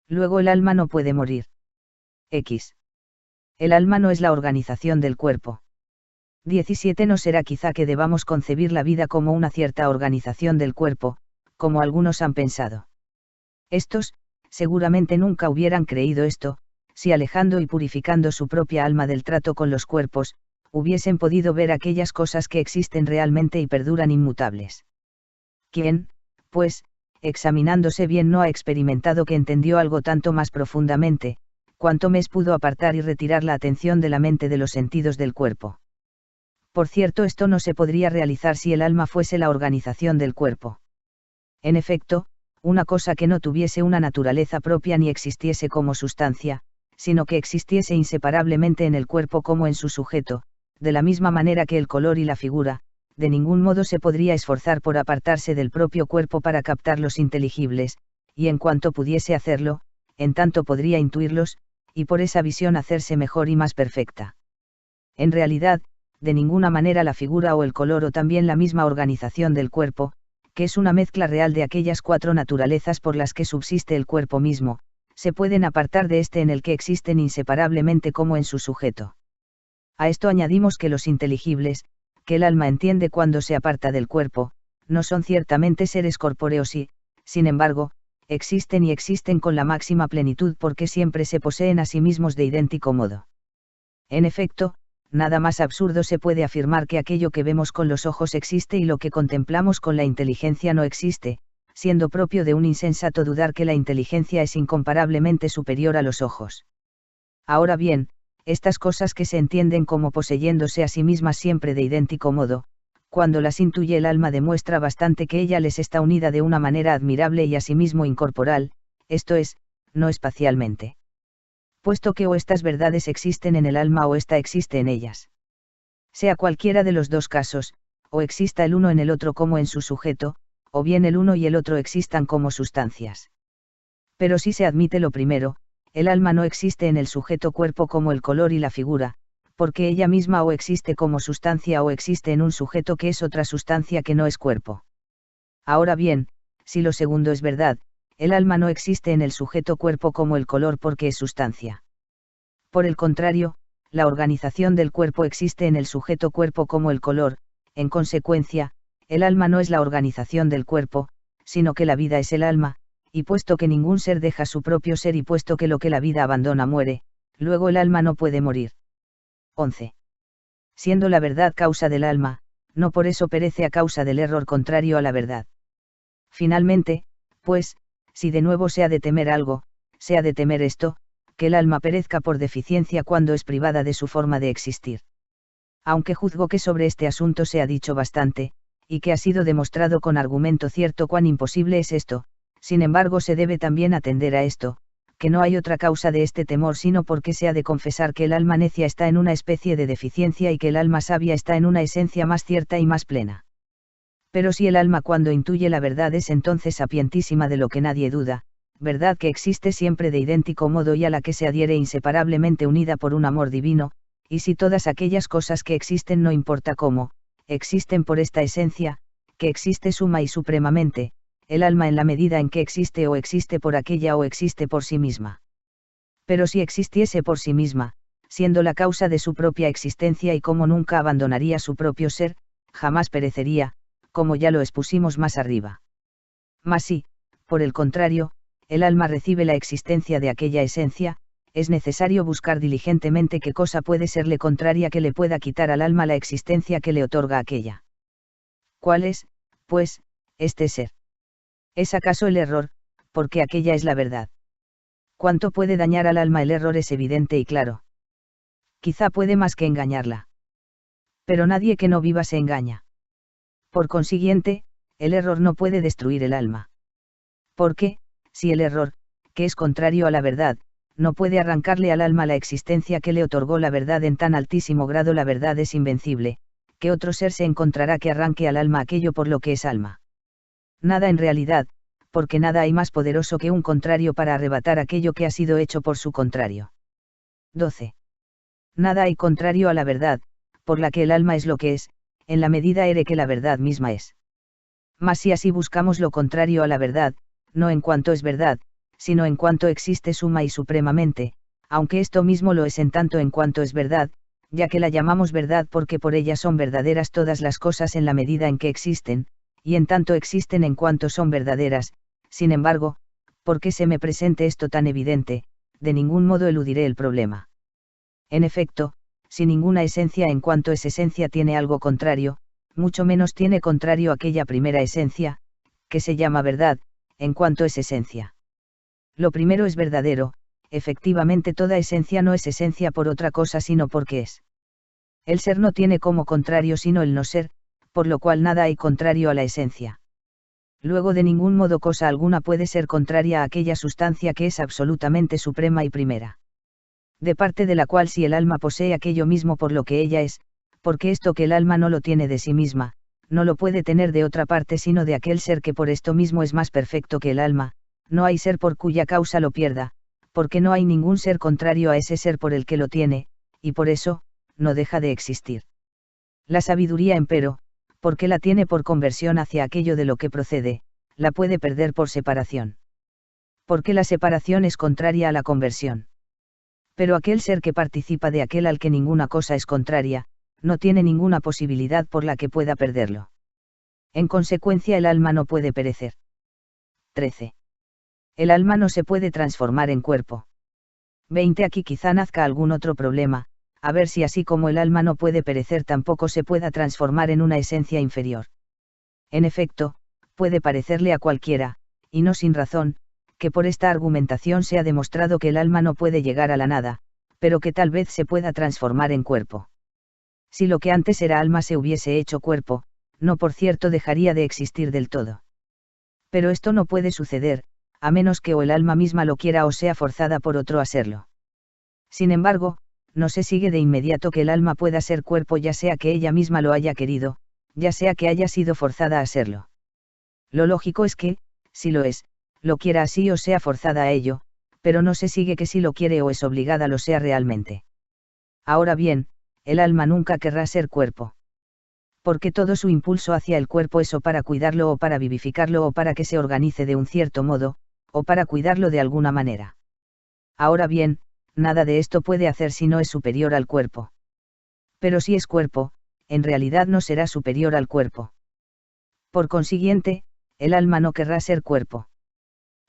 Speaker 1: Luego el alma no puede morir. X. El alma no es la organización del cuerpo. 17. No será quizá que debamos concebir la vida como una cierta organización del cuerpo, como algunos han pensado. Estos, seguramente nunca hubieran creído esto, si alejando y purificando su propia alma del trato con los cuerpos, hubiesen podido ver aquellas cosas que existen realmente y perduran inmutables. ¿Quién, pues, examinándose bien no ha experimentado que entendió algo tanto más profundamente, cuanto mes pudo apartar y retirar la atención de la mente de los sentidos del cuerpo? Por cierto, esto no se podría realizar si el alma fuese la organización del cuerpo. En efecto, una cosa que no tuviese una naturaleza propia ni existiese como sustancia, sino que existiese inseparablemente en el cuerpo como en su sujeto, de la misma manera que el color y la figura, de ningún modo se podría esforzar por apartarse del propio cuerpo para captar los inteligibles, y en cuanto pudiese hacerlo, en tanto podría intuirlos, y por esa visión hacerse mejor y más perfecta. En realidad, de ninguna manera la figura o el color o también la misma organización del cuerpo, que es una mezcla real de aquellas cuatro naturalezas por las que subsiste el cuerpo mismo, se pueden apartar de este en el que existen inseparablemente como en su sujeto. A esto añadimos que los inteligibles, que el alma entiende cuando se aparta del cuerpo, no son ciertamente seres corpóreos y, sin embargo, existen y existen con la máxima plenitud porque siempre se poseen a sí mismos de idéntico modo. En efecto, nada más absurdo se puede afirmar que aquello que vemos con los ojos existe y lo que contemplamos con la inteligencia no existe, siendo propio de un insensato dudar que la inteligencia es incomparablemente superior a los ojos. Ahora bien, estas cosas que se entienden como poseyéndose a sí mismas siempre de idéntico modo, cuando las intuye el alma demuestra bastante que ella les está unida de una manera admirable y asimismo incorporal, esto es, no espacialmente. Puesto que o estas verdades existen en el alma o ésta existe en ellas. Sea cualquiera de los dos casos, o exista el uno en el otro como en su sujeto, o bien el uno y el otro existan como sustancias. Pero si se admite lo primero, el alma no existe en el sujeto cuerpo como el color y la figura, porque ella misma o existe como sustancia o existe en un sujeto que es otra sustancia que no es cuerpo. Ahora bien, si lo segundo es verdad, el alma no existe en el sujeto cuerpo como el color porque es sustancia. Por el contrario, la organización del cuerpo existe en el sujeto cuerpo como el color, en consecuencia, el alma no es la organización del cuerpo, sino que la vida es el alma, y puesto que ningún ser deja su propio ser y puesto que lo que la vida abandona muere, luego el alma no puede morir. 11. Siendo la verdad causa del alma, no por eso perece a causa del error contrario a la verdad. Finalmente, pues, si de nuevo se ha de temer algo, se ha de temer esto, que el alma perezca por deficiencia cuando es privada de su forma de existir. Aunque juzgo que sobre este asunto se ha dicho bastante, y que ha sido demostrado con argumento cierto cuán imposible es esto, sin embargo se debe también atender a esto, que no hay otra causa de este temor sino porque se ha de confesar que el alma necia está en una especie de deficiencia y que el alma sabia está en una esencia más cierta y más plena. Pero si el alma cuando intuye la verdad es entonces sapientísima de lo que nadie duda, verdad que existe siempre de idéntico modo y a la que se adhiere inseparablemente unida por un amor divino, y si todas aquellas cosas que existen no importa cómo, existen por esta esencia, que existe suma y supremamente, el alma en la medida en que existe o existe por aquella o existe por sí misma. Pero si existiese por sí misma, siendo la causa de su propia existencia y como nunca abandonaría su propio ser, jamás perecería, como ya lo expusimos más arriba. Mas si, por el contrario, el alma recibe la existencia de aquella esencia, es necesario buscar diligentemente qué cosa puede serle contraria que le pueda quitar al alma la existencia que le otorga aquella. ¿Cuál es, pues, este ser? ¿Es acaso el error, porque aquella es la verdad? Cuánto puede dañar al alma el error es evidente y claro. Quizá puede más que engañarla. Pero nadie que no viva se engaña. Por consiguiente, el error no puede destruir el alma. Porque, si el error, que es contrario a la verdad, no puede arrancarle al alma la existencia que le otorgó la verdad en tan altísimo grado, la verdad es invencible, que otro ser se encontrará que arranque al alma aquello por lo que es alma. Nada en realidad, porque nada hay más poderoso que un contrario para arrebatar aquello que ha sido hecho por su contrario. 12. Nada hay contrario a la verdad, por la que el alma es lo que es, en la medida ere que la verdad misma es. Mas si así buscamos lo contrario a la verdad, no en cuanto es verdad, sino en cuanto existe suma y supremamente, aunque esto mismo lo es en tanto en cuanto es verdad, ya que la llamamos verdad porque por ella son verdaderas todas las cosas en la medida en que existen, y en tanto existen en cuanto son verdaderas. Sin embargo, porque se me presente esto tan evidente, de ningún modo eludiré el problema. En efecto, si ninguna esencia en cuanto es esencia tiene algo contrario, mucho menos tiene contrario aquella primera esencia, que se llama verdad, en cuanto es esencia. Lo primero es verdadero, efectivamente toda esencia no es esencia por otra cosa sino porque es. El ser no tiene como contrario sino el no ser, por lo cual nada hay contrario a la esencia. Luego de ningún modo cosa alguna puede ser contraria a aquella sustancia que es absolutamente suprema y primera. De parte de la cual si el alma posee aquello mismo por lo que ella es, porque esto que el alma no lo tiene de sí misma, no lo puede tener de otra parte sino de aquel ser que por esto mismo es más perfecto que el alma, no hay ser por cuya causa lo pierda, porque no hay ningún ser contrario a ese ser por el que lo tiene, y por eso, no deja de existir. La sabiduría empero, porque la tiene por conversión hacia aquello de lo que procede, la puede perder por separación. Porque la separación es contraria a la conversión. Pero aquel ser que participa de aquel al que ninguna cosa es contraria, no tiene ninguna posibilidad por la que pueda perderlo. En consecuencia el alma no puede perecer. 13. El alma no se puede transformar en cuerpo. 20. Aquí quizá nazca algún otro problema, a ver si así como el alma no puede perecer tampoco se pueda transformar en una esencia inferior. En efecto, puede parecerle a cualquiera, y no sin razón, que por esta argumentación se ha demostrado que el alma no puede llegar a la nada, pero que tal vez se pueda transformar en cuerpo. Si lo que antes era alma se hubiese hecho cuerpo, no por cierto dejaría de existir del todo. Pero esto no puede suceder, a menos que o el alma misma lo quiera o sea forzada por otro a serlo. Sin embargo, no se sigue de inmediato que el alma pueda ser cuerpo ya sea que ella misma lo haya querido, ya sea que haya sido forzada a serlo. Lo lógico es que, si lo es, lo quiera así o sea forzada a ello, pero no se sigue que si lo quiere o es obligada lo sea realmente. Ahora bien, el alma nunca querrá ser cuerpo. Porque todo su impulso hacia el cuerpo es o para cuidarlo o para vivificarlo o para que se organice de un cierto modo, o para cuidarlo de alguna manera. Ahora bien, nada de esto puede hacer si no es superior al cuerpo. Pero si es cuerpo, en realidad no será superior al cuerpo. Por consiguiente, el alma no querrá ser cuerpo.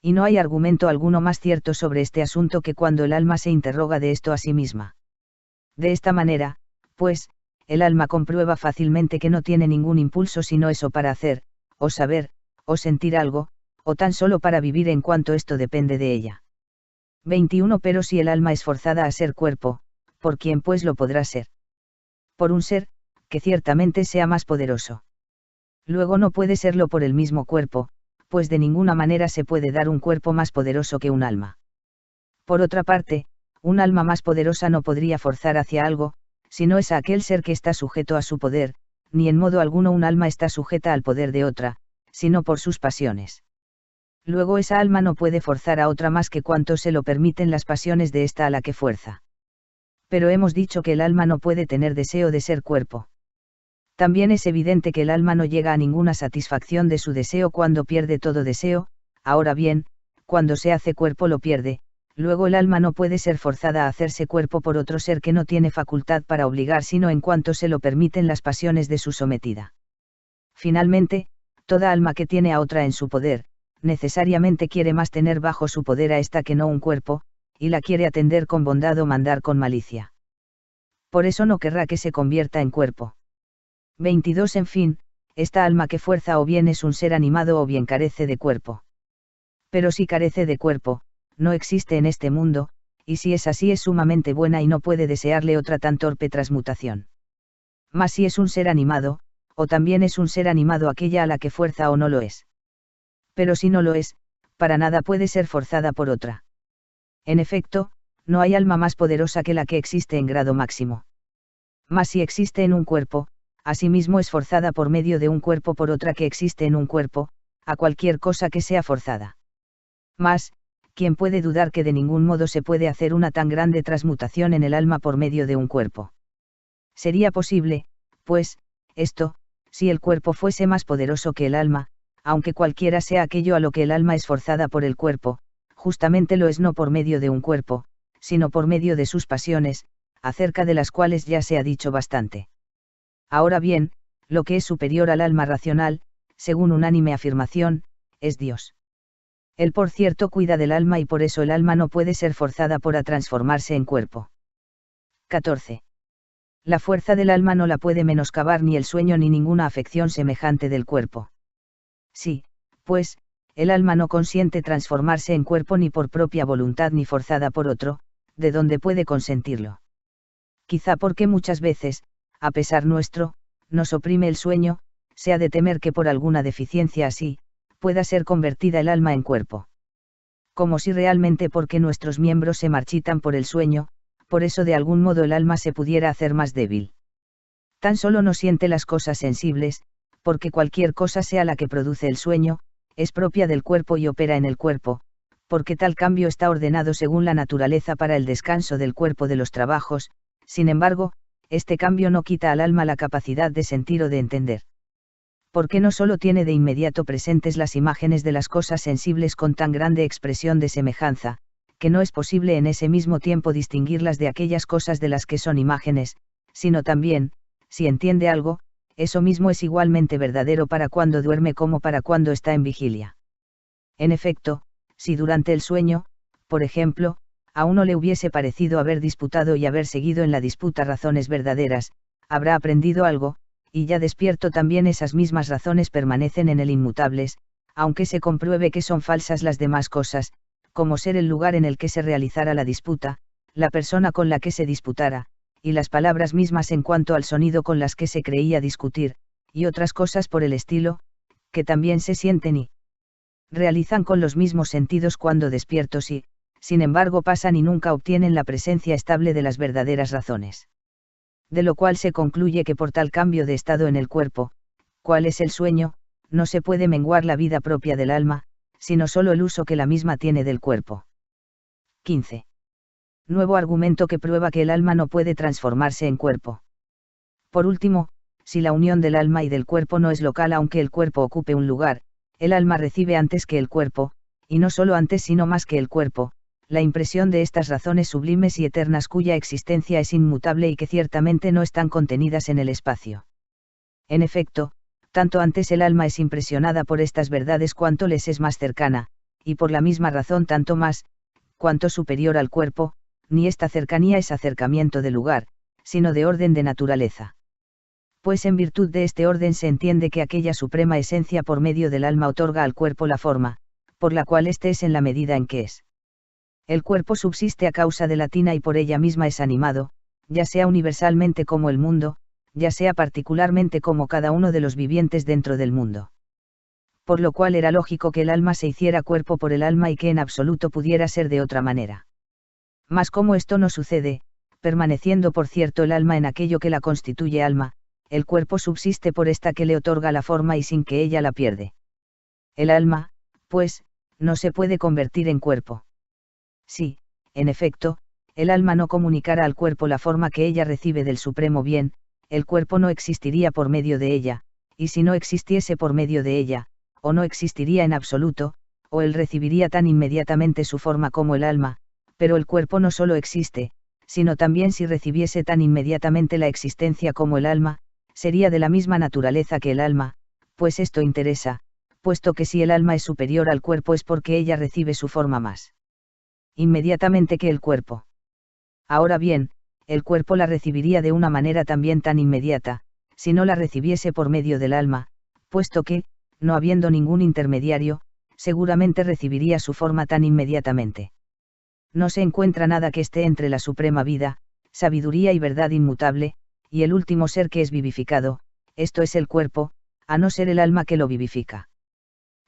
Speaker 1: Y no hay argumento alguno más cierto sobre este asunto que cuando el alma se interroga de esto a sí misma. De esta manera, pues, el alma comprueba fácilmente que no tiene ningún impulso sino eso para hacer, o saber, o sentir algo, o tan solo para vivir en cuanto esto depende de ella. 21. Pero si el alma es forzada a ser cuerpo, ¿por quién pues lo podrá ser? Por un ser, que ciertamente sea más poderoso. Luego no puede serlo por el mismo cuerpo, pues de ninguna manera se puede dar un cuerpo más poderoso que un alma. Por otra parte, un alma más poderosa no podría forzar hacia algo, si no es a aquel ser que está sujeto a su poder, ni en modo alguno un alma está sujeta al poder de otra, sino por sus pasiones. Luego esa alma no puede forzar a otra más que cuanto se lo permiten las pasiones de esta a la que fuerza. Pero hemos dicho que el alma no puede tener deseo de ser cuerpo. También es evidente que el alma no llega a ninguna satisfacción de su deseo cuando pierde todo deseo, ahora bien, cuando se hace cuerpo lo pierde, luego el alma no puede ser forzada a hacerse cuerpo por otro ser que no tiene facultad para obligar sino en cuanto se lo permiten las pasiones de su sometida. Finalmente, toda alma que tiene a otra en su poder, necesariamente quiere más tener bajo su poder a esta que no un cuerpo, y la quiere atender con bondad o mandar con malicia. Por eso no querrá que se convierta en cuerpo. 22. En fin, esta alma que fuerza o bien es un ser animado o bien carece de cuerpo. Pero si carece de cuerpo, no existe en este mundo, y si es así es sumamente buena y no puede desearle otra tan torpe transmutación. Mas si es un ser animado, o también es un ser animado aquella a la que fuerza o no lo es. Pero si no lo es, para nada puede ser forzada por otra. En efecto, no hay alma más poderosa que la que existe en grado máximo. Mas si existe en un cuerpo, asimismo es forzada por medio de un cuerpo por otra que existe en un cuerpo, a cualquier cosa que sea forzada. Mas, ¿quién puede dudar que de ningún modo se puede hacer una tan grande transmutación en el alma por medio de un cuerpo? Sería posible, pues, esto, si el cuerpo fuese más poderoso que el alma, aunque cualquiera sea aquello a lo que el alma es forzada por el cuerpo, justamente lo es no por medio de un cuerpo, sino por medio de sus pasiones, acerca de las cuales ya se ha dicho bastante. Ahora bien, lo que es superior al alma racional, según unánime afirmación, es Dios. Él por cierto cuida del alma y por eso el alma no puede ser forzada por a transformarse en cuerpo. 14. La fuerza del alma no la puede menoscabar ni el sueño ni ninguna afección semejante del cuerpo. Sí, pues, el alma no consiente transformarse en cuerpo ni por propia voluntad ni forzada por otro, de donde puede consentirlo. Quizá porque muchas veces, a pesar nuestro, nos oprime el sueño, se ha de temer que por alguna deficiencia así, pueda ser convertida el alma en cuerpo. Como si realmente porque nuestros miembros se marchitan por el sueño, por eso de algún modo el alma se pudiera hacer más débil. Tan solo no siente las cosas sensibles, porque cualquier cosa sea la que produce el sueño, es propia del cuerpo y opera en el cuerpo, porque tal cambio está ordenado según la naturaleza para el descanso del cuerpo de los trabajos. Sin embargo, este cambio no quita al alma la capacidad de sentir o de entender. Porque no solo tiene de inmediato presentes las imágenes de las cosas sensibles con tan grande expresión de semejanza, que no es posible en ese mismo tiempo distinguirlas de aquellas cosas de las que son imágenes, sino también, si entiende algo, eso mismo es igualmente verdadero para cuando duerme como para cuando está en vigilia. En efecto, si durante el sueño, por ejemplo, a uno le hubiese parecido haber disputado y haber seguido en la disputa razones verdaderas, habrá aprendido algo, y ya despierto también esas mismas razones permanecen en él inmutables, aunque se compruebe que son falsas las demás cosas, como ser el lugar en el que se realizara la disputa, la persona con la que se disputara, y las palabras mismas en cuanto al sonido con las que se creía discutir, y otras cosas por el estilo, que también se sienten y realizan con los mismos sentidos cuando despiertos y, sin embargo, pasan y nunca obtienen la presencia estable de las verdaderas razones. De lo cual se concluye que por tal cambio de estado en el cuerpo, cuál es el sueño, no se puede menguar la vida propia del alma, sino solo el uso que la misma tiene del cuerpo. 15. Nuevo argumento que prueba que el alma no puede transformarse en cuerpo. Por último, si la unión del alma y del cuerpo no es local aunque el cuerpo ocupe un lugar, el alma recibe antes que el cuerpo, y no solo antes sino más que el cuerpo, la impresión de estas razones sublimes y eternas cuya existencia es inmutable y que ciertamente no están contenidas en el espacio. En efecto, tanto antes el alma es impresionada por estas verdades cuanto les es más cercana, y por la misma razón tanto más, cuanto superior al cuerpo, ni esta cercanía es acercamiento de lugar, sino de orden de naturaleza. Pues en virtud de este orden se entiende que aquella suprema esencia por medio del alma otorga al cuerpo la forma, por la cual éste es en la medida en que es. El cuerpo subsiste a causa de la tina y por ella misma es animado, ya sea universalmente como el mundo, ya sea particularmente como cada uno de los vivientes dentro del mundo. Por lo cual era lógico que el alma se hiciera cuerpo por el alma y que en absoluto pudiera ser de otra manera. Mas como esto no sucede, permaneciendo por cierto el alma en aquello que la constituye alma, el cuerpo subsiste por esta que le otorga la forma y sin que ella la pierde. El alma, pues, no se puede convertir en cuerpo. Si, en efecto, el alma no comunicara al cuerpo la forma que ella recibe del supremo bien, el cuerpo no existiría por medio de ella, y si no existiese por medio de ella, o no existiría en absoluto, o él recibiría tan inmediatamente su forma como el alma, pero el cuerpo no solo existe, sino también si recibiese tan inmediatamente la existencia como el alma, sería de la misma naturaleza que el alma, pues esto interesa, puesto que si el alma es superior al cuerpo es porque ella recibe su forma más inmediatamente que el cuerpo. Ahora bien, el cuerpo la recibiría de una manera también tan inmediata, si no la recibiese por medio del alma, puesto que, no habiendo ningún intermediario, seguramente recibiría su forma tan inmediatamente. No se encuentra nada que esté entre la suprema vida, sabiduría y verdad inmutable, y el último ser que es vivificado, esto es el cuerpo, a no ser el alma que lo vivifica.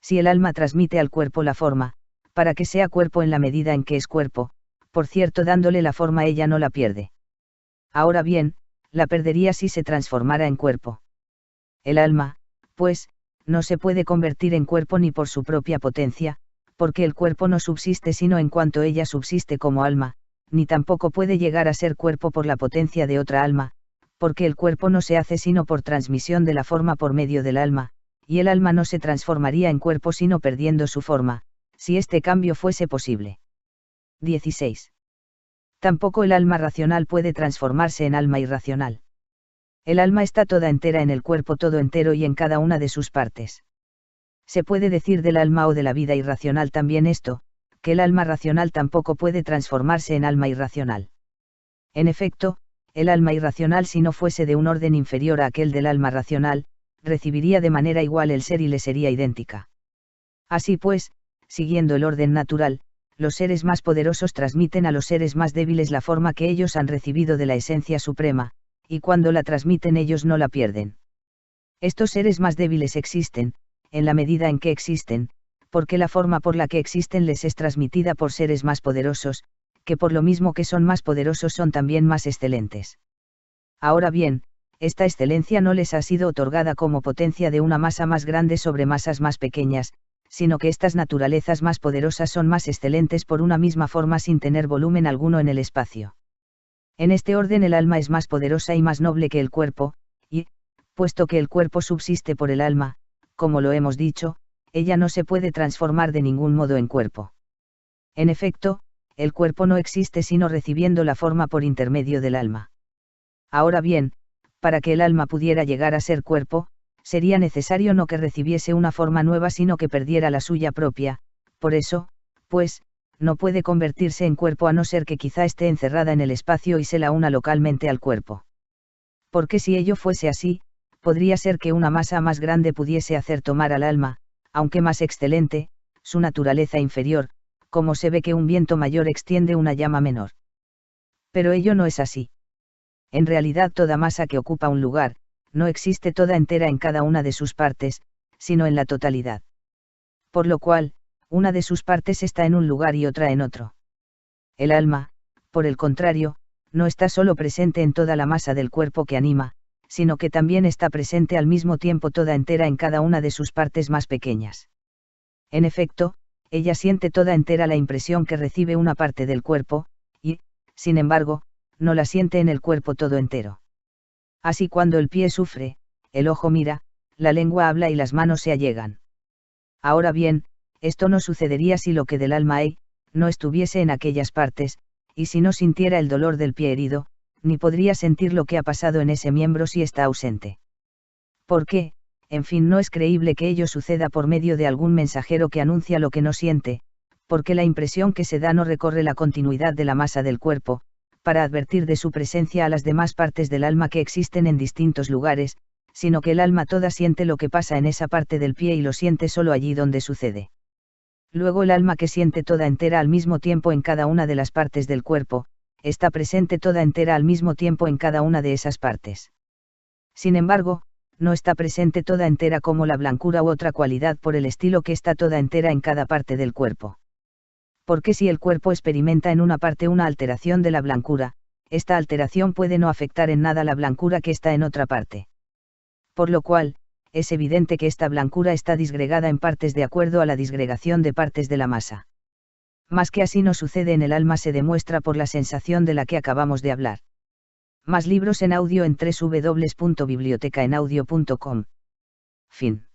Speaker 1: Si el alma transmite al cuerpo la forma, para que sea cuerpo en la medida en que es cuerpo, por cierto dándole la forma ella no la pierde. Ahora bien, la perdería si se transformara en cuerpo. El alma, pues, no se puede convertir en cuerpo ni por su propia potencia, porque el cuerpo no subsiste sino en cuanto ella subsiste como alma, ni tampoco puede llegar a ser cuerpo por la potencia de otra alma, porque el cuerpo no se hace sino por transmisión de la forma por medio del alma, y el alma no se transformaría en cuerpo sino perdiendo su forma, si este cambio fuese posible. 16. Tampoco el alma racional puede transformarse en alma irracional. El alma está toda entera en el cuerpo todo entero y en cada una de sus partes. Se puede decir del alma o de la vida irracional también esto, que el alma racional tampoco puede transformarse en alma irracional. En efecto, el alma irracional, si no fuese de un orden inferior a aquel del alma racional, recibiría de manera igual el ser y le sería idéntica. Así pues, siguiendo el orden natural, los seres más poderosos transmiten a los seres más débiles la forma que ellos han recibido de la esencia suprema, y cuando la transmiten ellos no la pierden. Estos seres más débiles existen, en la medida en que existen, porque la forma por la que existen les es transmitida por seres más poderosos, que por lo mismo que son más poderosos son también más excelentes. Ahora bien, esta excelencia no les ha sido otorgada como potencia de una masa más grande sobre masas más pequeñas, sino que estas naturalezas más poderosas son más excelentes por una misma forma sin tener volumen alguno en el espacio. En este orden el alma es más poderosa y más noble que el cuerpo, y, puesto que el cuerpo subsiste por el alma, como lo hemos dicho, ella no se puede transformar de ningún modo en cuerpo. En efecto, el cuerpo no existe sino recibiendo la forma por intermedio del alma. Ahora bien, para que el alma pudiera llegar a ser cuerpo, sería necesario no que recibiese una forma nueva sino que perdiera la suya propia, por eso, pues, no puede convertirse en cuerpo a no ser que quizá esté encerrada en el espacio y se la una localmente al cuerpo. Porque si ello fuese así, podría ser que una masa más grande pudiese hacer tomar al alma, aunque más excelente, su naturaleza inferior, como se ve que un viento mayor extiende una llama menor. Pero ello no es así. En realidad toda masa que ocupa un lugar, no existe toda entera en cada una de sus partes, sino en la totalidad. Por lo cual, una de sus partes está en un lugar y otra en otro. El alma, por el contrario, no está solo presente en toda la masa del cuerpo que anima, sino que también está presente al mismo tiempo toda entera en cada una de sus partes más pequeñas. En efecto, ella siente toda entera la impresión que recibe una parte del cuerpo, y, sin embargo, no la siente en el cuerpo todo entero. Así cuando el pie sufre, el ojo mira, la lengua habla y las manos se allegan. Ahora bien, esto no sucedería si lo que del alma hay, no estuviese en aquellas partes, y si no sintiera el dolor del pie herido, ni podría sentir lo que ha pasado en ese miembro si está ausente. Porque, en fin, no es creíble que ello suceda por medio de algún mensajero que anuncia lo que no siente, porque la impresión que se da no recorre la continuidad de la masa del cuerpo, para advertir de su presencia a las demás partes del alma que existen en distintos lugares, sino que el alma toda siente lo que pasa en esa parte del pie y lo siente solo allí donde sucede. Luego el alma que siente toda entera al mismo tiempo en cada una de las partes del cuerpo, está presente toda entera al mismo tiempo en cada una de esas partes. Sin embargo, no está presente toda entera como la blancura u otra cualidad por el estilo que está toda entera en cada parte del cuerpo. Porque si el cuerpo experimenta en una parte una alteración de la blancura, esta alteración puede no afectar en nada la blancura que está en otra parte. Por lo cual, es evidente que esta blancura está disgregada en partes de acuerdo a la disgregación de partes de la masa. Más que así no sucede en el alma se demuestra por la sensación de la que acabamos de hablar. Más libros en audio en www.bibliotecaenaudio.com. Fin.